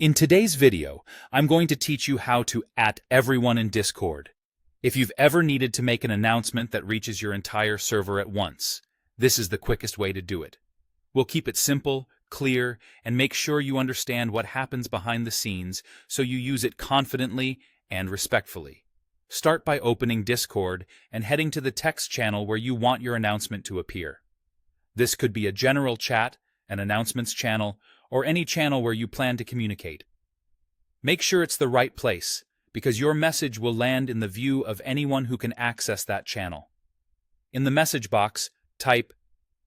In today's video, I'm going to teach you how to @everyone in Discord. If you've ever needed to make an announcement that reaches your entire server at once, this is the quickest way to do it. We'll keep it simple, clear, and make sure you understand what happens behind the scenes so you use it confidently and respectfully. Start by opening Discord and heading to the text channel where you want your announcement to appear. This could be a general chat, an announcements channel, or any channel where you plan to communicate. Make sure it's the right place, because your message will land in the view of anyone who can access that channel. In the message box, type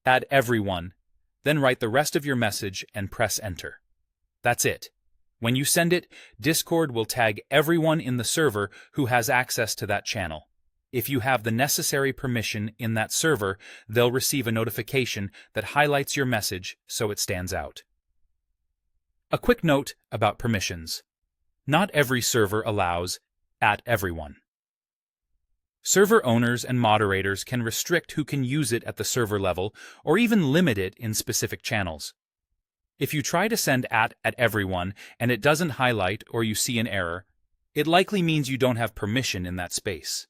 @everyone, then write the rest of your message and press enter. That's it. When you send it, Discord will tag everyone in the server who has access to that channel. If you have the necessary permission in that server, they'll receive a notification that highlights your message so it stands out. A quick note about permissions. Not every server allows @everyone. Server owners and moderators can restrict who can use it at the server level or even limit it in specific channels. If you try to send @everyone and it doesn't highlight or you see an error, it likely means you don't have permission in that space.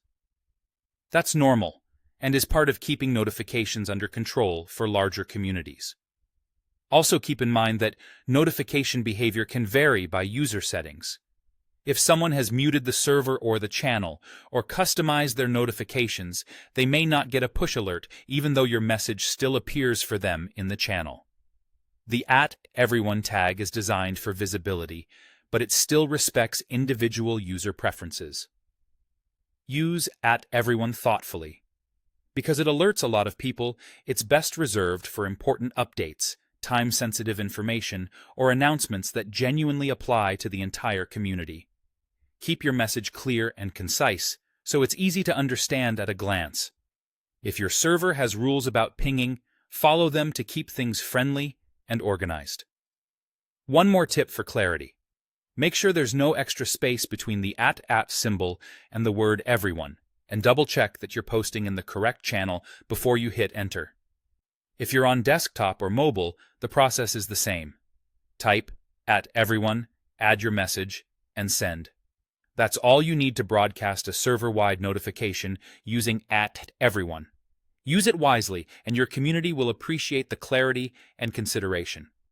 That's normal and is part of keeping notifications under control for larger communities. Also keep in mind that notification behavior can vary by user settings. If someone has muted the server or the channel, or customized their notifications, they may not get a push alert even though your message still appears for them in the channel. The @everyone tag is designed for visibility, but it still respects individual user preferences. Use @everyone thoughtfully. Because it alerts a lot of people, it's best reserved for important updates, time-sensitive information, or announcements that genuinely apply to the entire community. Keep your message clear and concise, so it's easy to understand at a glance. If your server has rules about pinging, follow them to keep things friendly and organized. One more tip for clarity. Make sure there's no extra space between the @ symbol and the word everyone, and double-check that you're posting in the correct channel before you hit enter. If you're on desktop or mobile, the process is the same. Type @everyone, add your message, and send. That's all you need to broadcast a server-wide notification using @everyone. Use it wisely, and your community will appreciate the clarity and consideration.